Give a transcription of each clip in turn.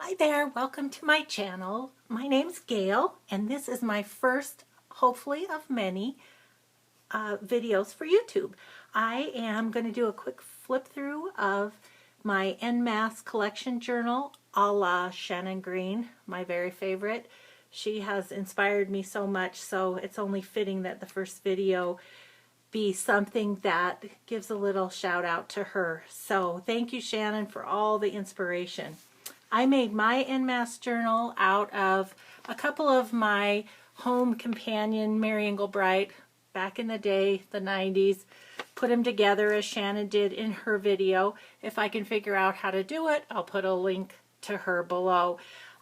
Hi there, welcome to my channel. My name's Gayle and this is my first, hopefully of many, videos for YouTube. I am going to do a quick flip through of my En Masse collection journal a la Shannon Green, my very favorite. She has inspired me so much, so it's only fitting that the first video be something that gives a little shout out to her. So thank you, Shannon, for all the inspiration. I made my En Masse journal out of a couple of my home companion Mary Englebright back in the day, the 90s. Put them together as Shannon did in her video. If I can figure out how to do it, I'll put a link to her below.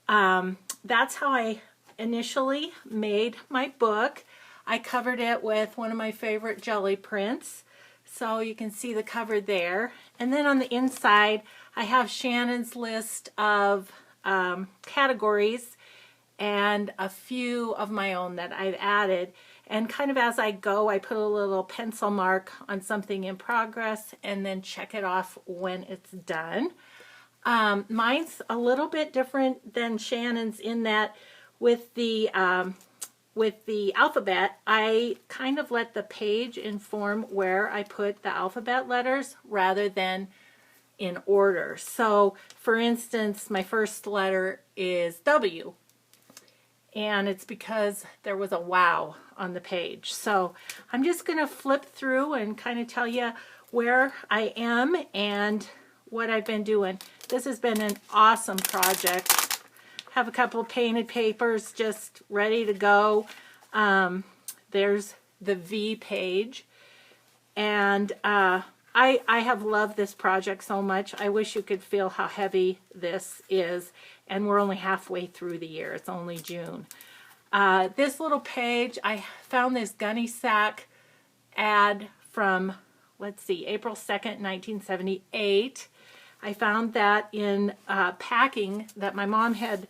That's how I initially made my book. I covered it with one of my favorite jelly prints, so you can see the cover there. And then on the inside, I have Shannon's list of categories and a few of my own that I've added. And kind of as I go, I put a little pencil mark on something in progress and then check it off when it's done. Mine's a little bit different than Shannon's in that with the alphabet, I kind of let the page inform where I put the alphabet letters rather than in order. So, for instance, my first letter is W, and it's because there was a wow on the page. So, I'm just going to flip through and kind of tell you where I am and what I've been doing. This has been an awesome project. Have a couple painted papers just ready to go. There's the V page, and I have loved this project so much. I wish you could feel how heavy this is, and we're only halfway through the year. It's only June. This little page, I found this gunny sack ad from, let's see, April 2nd, 1978. I found that in packing that my mom had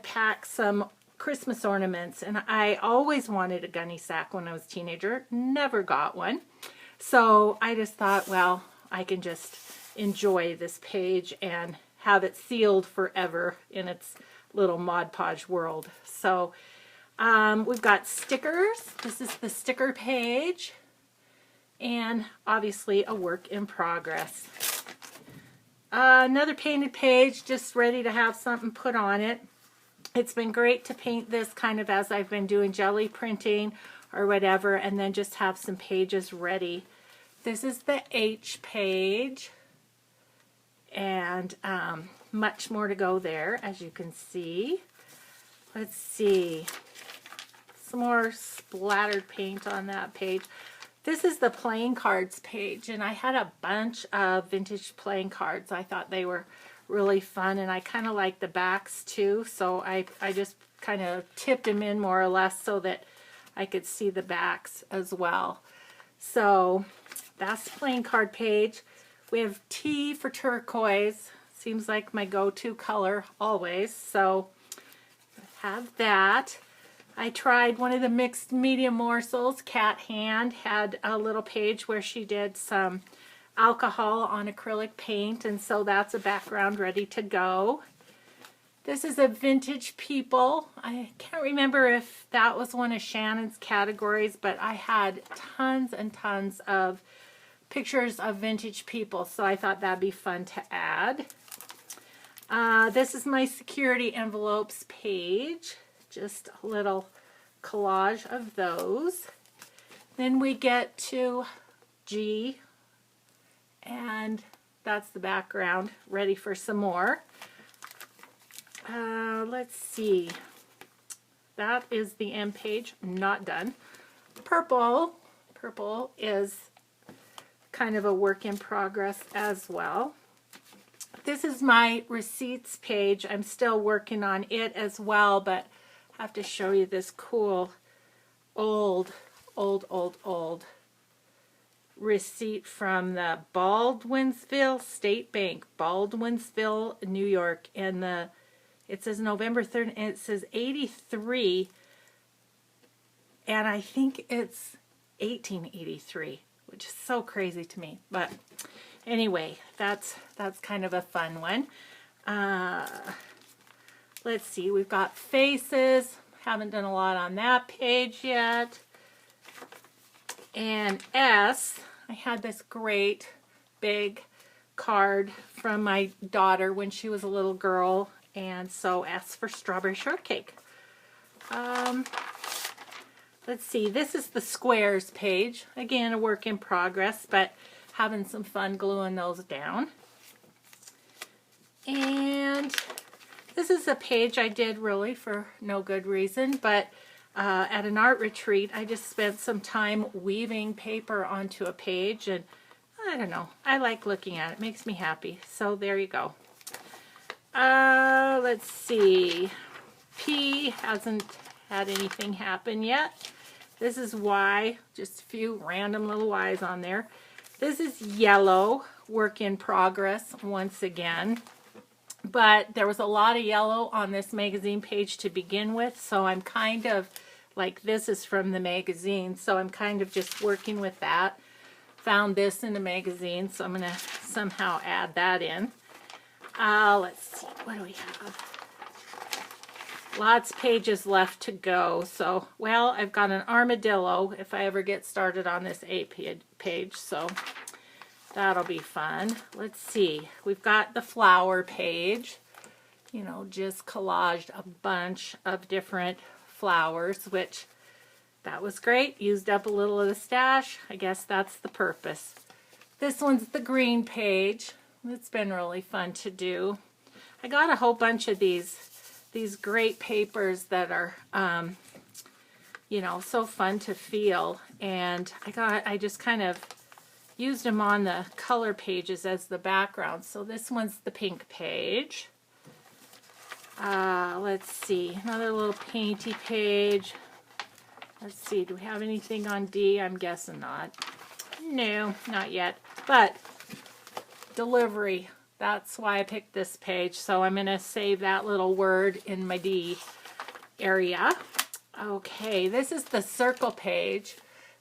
packed some Christmas ornaments, and I always wanted a gunny sack when I was a teenager. Never got one. So I just thought, well, I can just enjoy this page and have it sealed forever in its little Mod Podge world. So we've got stickers. This is the sticker page, and obviously a work in progress. Another painted page, just ready to have something put on it. It's been great to paint this kind of as I've been doing jelly printing or whatever, and then just have some pages ready. This is the H page, and much more to go there, as you can see. Let's see. Some more splattered paint on that page. This is the playing cards page, and I had a bunch of vintage playing cards. I thought they were really fun, and I kind of like the backs too, so I just kind of tipped them in more or less so that I could see the backs as well. So that's the playing card page. We have T for turquoise. Seems like my go-to color always, so have that. I tried one of the mixed media morsels. Cat Hand had a little page where she did some alcohol on acrylic paint, and so that's a background ready to go. This is a vintage people. I can't remember if that was one of Shannon's categories, but I had tons and tons of pictures of vintage people, so I thought that'd be fun to add. This is my security envelopes page. Just a little collage of those. Then we get to G, and that's the background, ready for some more. Let's see. That is the M page, not done. Purple. Purple is kind of a work in progress as well. This is my receipts page. I'm still working on it as well, but I have to show you this cool old receipt from the Baldwinsville State Bank, Baldwinsville, New York, and it says November 3rd, and it says 83, and I think it's 1883, which is so crazy to me. But anyway, that's kind of a fun one. let's see, we've got faces. Haven't done a lot on that page yet. And S, I had this great big card from my daughter when she was a little girl, and so S for strawberry shortcake. Let's see, this is the squares page. Again, a work in progress, but having some fun gluing those down. And this is a page I did really for no good reason, but at an art retreat, I just spent some time weaving paper onto a page, and I don't know, I like looking at it. It makes me happy. So there you go. Let's see. P hasn't had anything happen yet. This is Y, just a few random little Y's on there. This is yellow, work in progress once again. But there was a lot of yellow on this magazine page to begin with, so I'm kind of, like this is from the magazine, so I'm kind of just working with that. Found this in the magazine, so I'm going to somehow add that in. Let's see, what do we have? Lots of pages left to go, so, well, I've got an armadillo if I ever get started on this A page, so that'll be fun. Let's see, we've got the flower page, you know, just collaged a bunch of different flowers, which that was great. Used up a little of the stash. I guess that's the purpose. This one's the green page. It's been really fun to do. I got a whole bunch of these great papers that are, you know, so fun to feel. And I just kind of used them on the color pages as the background. So this one's the pink page. Let's see, another little painty page. Let's see, do we have anything on D? I'm guessing not. No, not yet. But delivery, that's why I picked this page. So I'm going to save that little word in my D area. Okay, this is the circle page.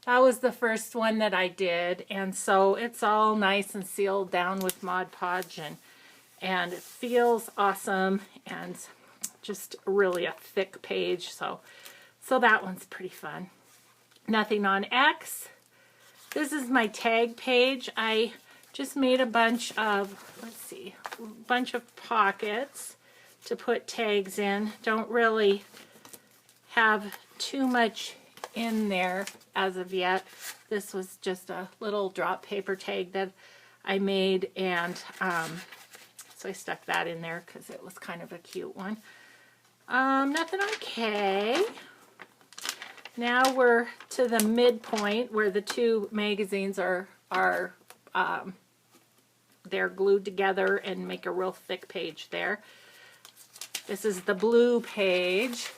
That was the first one that I did, and so it's all nice and sealed down with Mod Podge, and it feels awesome, and just really a thick page, so that one's pretty fun. Nothing on X. This is my tag page. I just made a bunch of, let's see, a bunch of pockets to put tags in. Don't really have too much in there as of yet. This was just a little drop paper tag that I made, and so I stuck that in there because it was kind of a cute one. Nothing on K. Now we're to the midpoint where the two magazines are they're glued together and make a real thick page there. This is the blue page.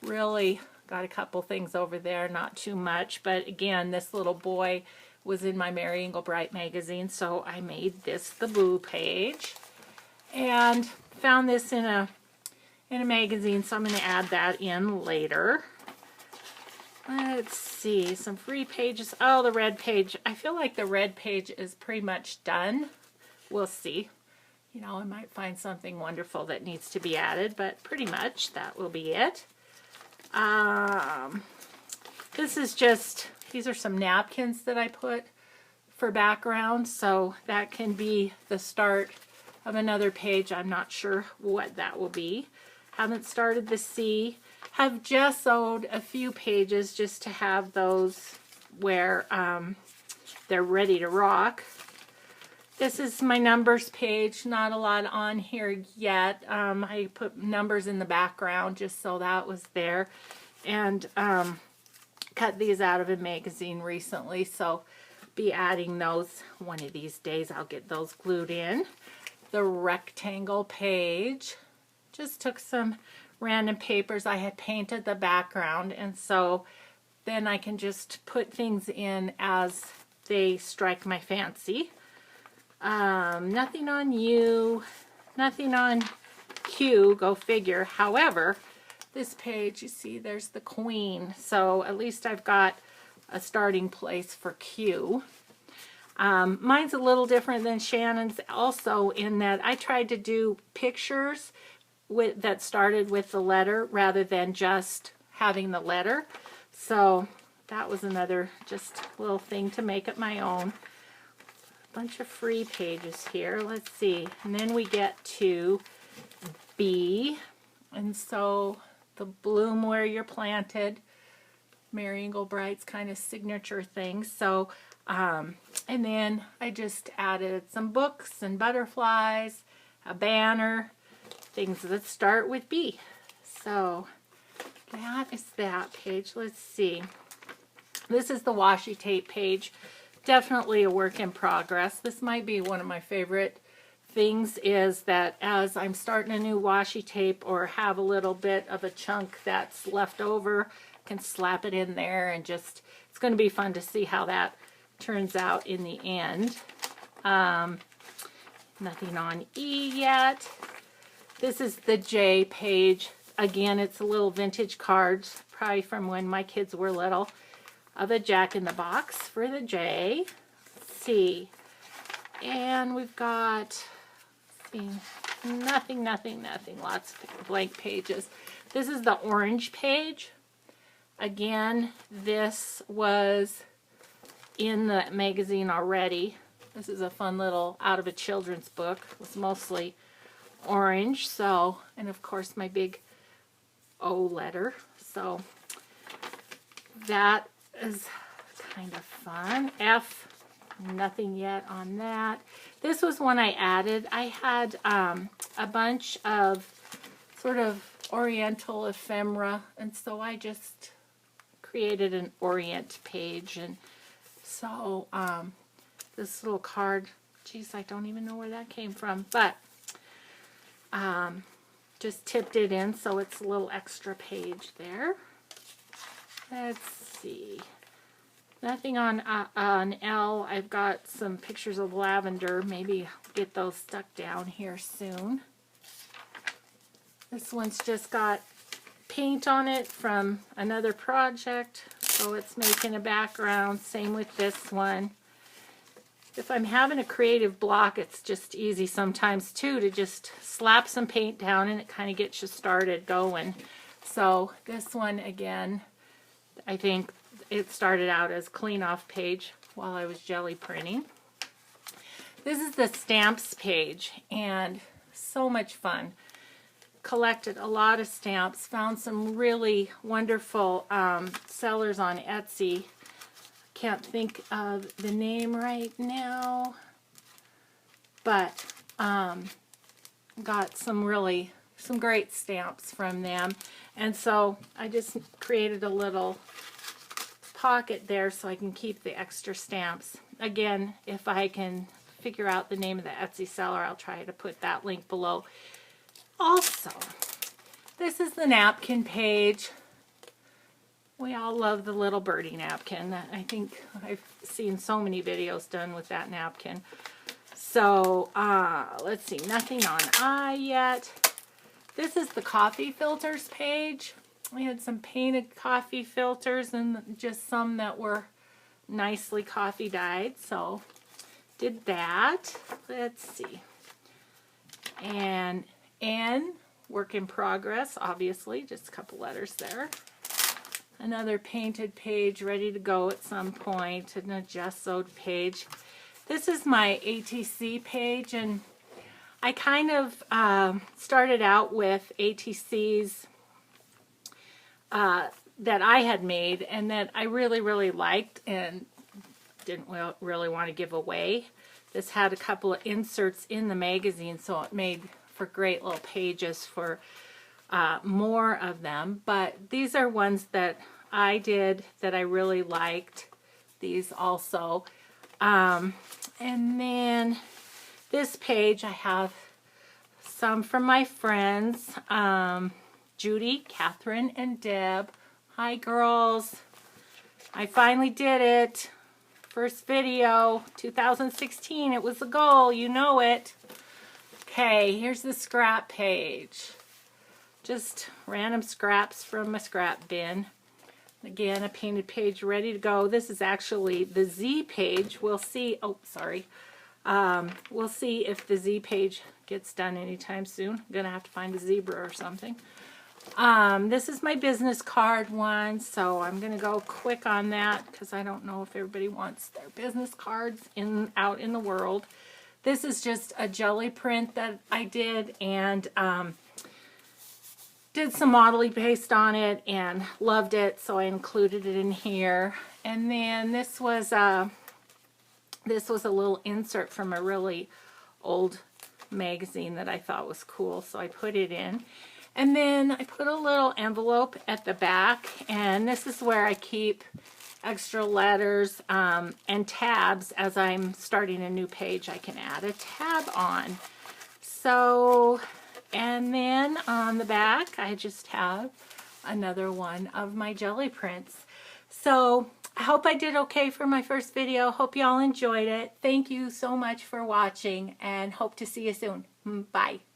Really got a couple things over there, not too much, but again, this little boy was in my Mary Englebright magazine, so I made this the blue page, and found this in a magazine, so I'm going to add that in later. Let's see, some free pages. Oh, the red page. I feel like the red page is pretty much done. We'll see. You know, I might find something wonderful that needs to be added, but pretty much that will be it. This is just, these are some napkins that I put for background, so that can be the start of another page. I'm not sure what that will be. Haven't started the C. Have just sewed a few pages just to have those where they're ready to rock. This is my numbers page. Not a lot on here yet. I put numbers in the background just so that was there. And cut these out of a magazine recently, so be adding those one of these days. I'll get those glued in. The rectangle page. Just took some random papers. I had painted the background, and so then I can just put things in as they strike my fancy. Nothing on U, nothing on Q, go figure. However, this page, you see there's the Queen, so at least I've got a starting place for Q. Mine's a little different than Shannon's also in that I tried to do pictures that started with the letter rather than just having the letter. So that was another just little thing to make it my own. Bunch of free pages here. Let's see. And then we get to B. And so the bloom where you're planted. Mary Englebright's kind of signature thing. So, and then I just added some books and butterflies, a banner, things that start with B. So that is that page. Let's see. This is the washi tape page. Definitely a work in progress. This might be one of my favorite things, is that as I'm starting a new washi tape or have a little bit of a chunk that's left over, I can slap it in there and just, it's going to be fun to see how that turns out in the end. Nothing on E yet. This is the J page. Again, it's a little vintage cards, probably from when my kids were little, of a Jack-in-the-Box for the J. Let's see. And we've got, let's see, nothing, lots of blank pages. This is the orange page. Again, this was in the magazine already. This is a fun little out of a children's book. It was mostly orange, so, and of course my big O letter. So that is kind of fun. F, nothing yet on that. This was one I added. I had a bunch of sort of oriental ephemera, and so I just created an orient page. And so this little card, geez, I don't even know where that came from, but just tipped it in so it's a little extra page there. Let's see. Nothing on L. I've got some pictures of lavender. Maybe I'll get those stuck down here soon. This one's just got paint on it from another project, so it's making a background. Same with this one. If I'm having a creative block, it's just easy sometimes too to just slap some paint down and it kind of gets you started going. So this one, again, I think it started out as clean off page while I was jelly printing. This is the stamps page, and so much fun. Collected a lot of stamps, found some really wonderful sellers on Etsy. Can't think of the name right now, but got some great stamps from them. And so I just created a little pocket there so I can keep the extra stamps. Again, if I can figure out the name of the Etsy seller, I'll try to put that link below. Also, this is the napkin page. We all love the little birdie napkin. I think I've seen so many videos done with that napkin. So, let's see, nothing on I yet. This is the coffee filters page. We had some painted coffee filters and just some that were nicely coffee dyed. So, did that. Let's see. And N, work in progress, obviously, just a couple letters there. Another painted page ready to go at some point, and a gessoed page. This is my ATC page, and I kind of started out with ATCs that I had made and that I really, really liked and didn't really want to give away. This had a couple of inserts in the magazine, so it made for great little pages for more of them, but these are ones that I did that I really liked. These also. And then this page I have some from my friends, Judy, Catherine, and Deb. Hi girls. I finally did it. First video, 2016. It was a goal, you know it. Okay, here's the scrap page. Just random scraps from my scrap bin. Again, a painted page ready to go. This is actually the Z page. We'll see. Oh, sorry. We'll see if the Z page gets done anytime soon. I'm going to have to find a zebra or something. This is my business card one, so I'm going to go quick on that because I don't know if everybody wants their business cards out in the world. This is just a jelly print that I did, and did some modeling paste on it and loved it, so I included it in here. And then this was a little insert from a really old magazine that I thought was cool, so I put it in. And then I put a little envelope at the back, and this is where I keep extra letters and tabs. As I'm starting a new page, I can add a tab on. So, and then on the back, I just have another one of my jelly prints. So, I hope I did okay for my first video. Hope y'all enjoyed it. Thank you so much for watching, and hope to see you soon. Bye.